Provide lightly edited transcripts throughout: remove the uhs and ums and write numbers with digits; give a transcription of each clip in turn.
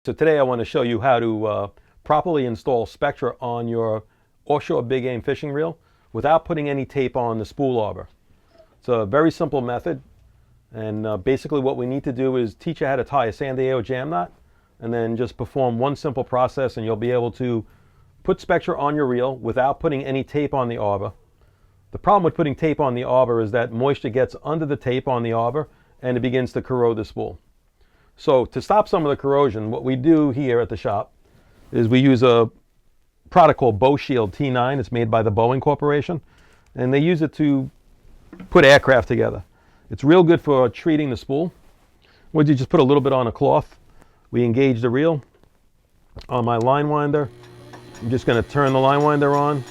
So today I want to show you how to properly install Spectra on your offshore big game fishing reel without putting any tape on the spool arbor. It's a very simple method, and basically what we need to do is teach you how to tie a San Diego jam knot and then just perform one simple process and you'll be able to put Spectra on your reel without putting any tape on the arbor. The problem with putting tape on the arbor is that moisture gets under the tape on the arbor and it begins to corrode the spool. So to stop some of the corrosion, what we do here at the shop is we use a product called Bow Shield T9. It's made by the Boeing Corporation, and they use it to put aircraft together. It's real good for treating the spool. What you just put a little bit on a cloth. We engage the reel on my line winder. I'm just going to turn the line winder on,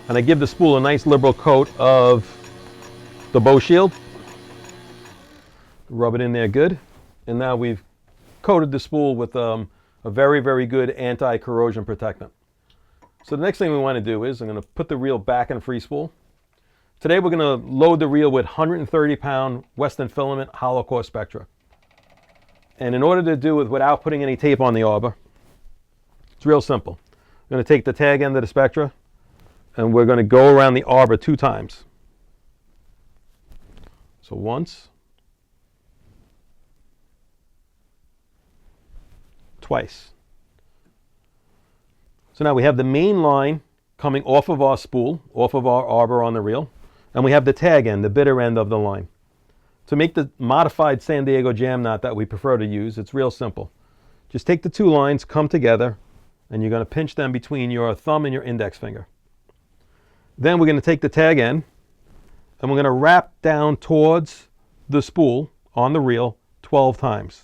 and I give the spool a nice liberal coat of the Bow Shield. Rub it in there good, and now we've coated the spool with a very, very good anti-corrosion protectant. So the next thing we want to do is I'm going to put the reel back in free spool. Today we're going to load the reel with 130-pound Western filament hollow core Spectra. And in order to do it without putting any tape on the arbor, it's real simple. We're going to take the tag end of the Spectra and we're going to go around the arbor 2 times. So once, twice. So now we have the main line coming off of our spool, off of our arbor on the reel, and we have the tag end, the bitter end of the line. To make the modified San Diego jam knot that we prefer to use, it's real simple. Just take the 2 lines, come together, and you're going to pinch them between your thumb and your index finger. Then we're going to take the tag end, and we're going to wrap down towards the spool on the reel 12 times.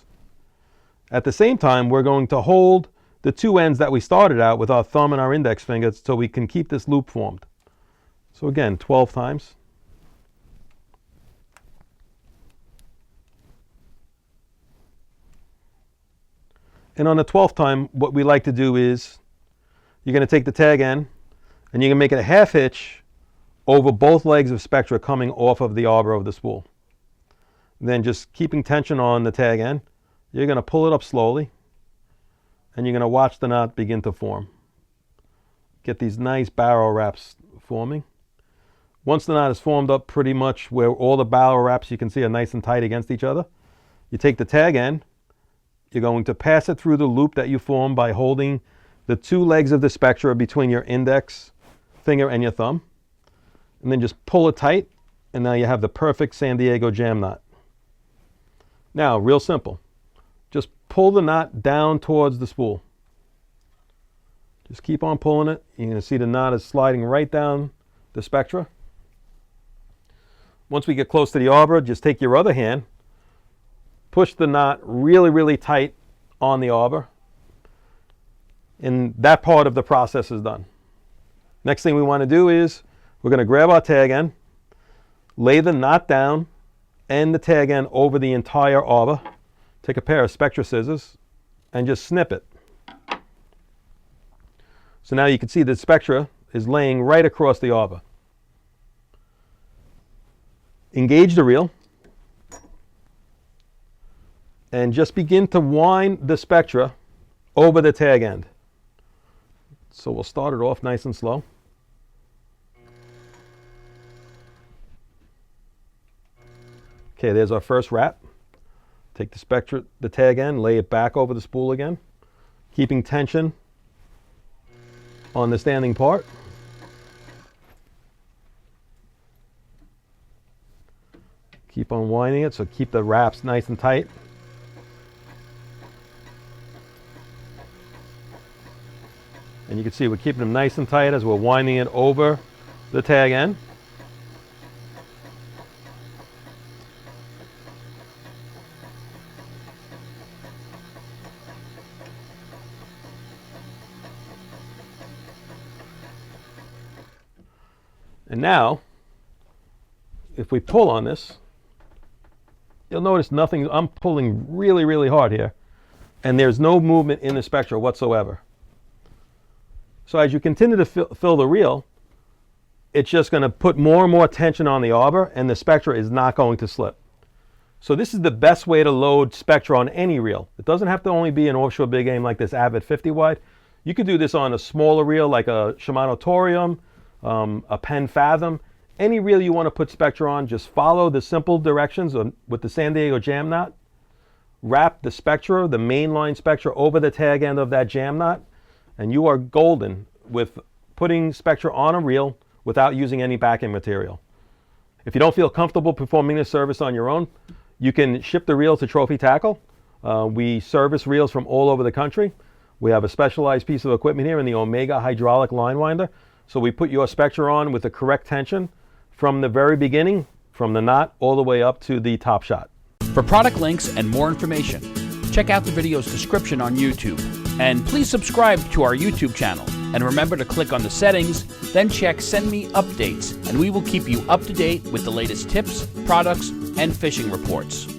At the same time, we're going to hold the 2 ends that we started out with our thumb and our index finger so we can keep this loop formed. So again, 12 times. And on the 12th time, what we like to do is you're going to take the tag end and you're going to make it a half hitch over both legs of Spectra coming off of the arbor of the spool. And then just keeping tension on the tag end, you're going to pull it up slowly and you're going to watch the knot begin to form. Get these nice barrel wraps forming. Once the knot is formed up pretty much where all the barrel wraps you can see are nice and tight against each other, you take the tag end, you're going to pass it through the loop that you formed by holding the 2 legs of the Spectra between your index finger and your thumb, and then just pull it tight, and now you have the perfect San Diego jam knot. Now, real simple. Just pull the knot down towards the spool. Just keep on pulling it. You're going to see the knot is sliding right down the Spectra. Once we get close to the arbor, just take your other hand, push the knot really, really tight on the arbor, and that part of the process is done. Next thing we want to do is we're going to grab our tag end, lay the knot down and the tag end over the entire arbor. Take a pair of Spectra scissors and just snip it. So now you can see the Spectra is laying right across the arbor. Engage the reel and just begin to whine the Spectra over the tag end. So we'll start it off nice and slow. Okay, there's our first wrap. Take the Spectra, the tag end, lay it back over the spool again, keeping tension on the standing part. Keep on winding it, so keep the wraps nice and tight. And you can see we're keeping them nice and tight as we're winding it over the tag end. And now, if we pull on this, you'll notice nothing. I'm pulling really, really hard here, and there's no movement in the Spectra whatsoever. So as you continue to fill the reel, it's just going to put more and more tension on the arbor, and the Spectra is not going to slip. So this is the best way to load Spectra on any reel. It doesn't have to only be an offshore big game like this Avid 50 wide. You could do this on a smaller reel like a Shimano Torium, a Penn Fathom. Any reel you want to put Spectra on, just follow the simple directions with the San Diego jam knot. Wrap the Spectra, the mainline Spectra, over the tag end of that jam knot, and you are golden with putting Spectra on a reel without using any backing material. If you don't feel comfortable performing this service on your own, you can ship the reel to Trophy Tackle. We service reels from all over the country. We have a specialized piece of equipment here in the Omega hydraulic line winder. So we put your Spectra on with the correct tension from the very beginning, from the knot all the way up to the top shot. For product links and more information, check out the video's description on YouTube. And please subscribe to our YouTube channel. And remember to click on the settings, then check Send Me Updates, and we will keep you up to date with the latest tips, products, and fishing reports.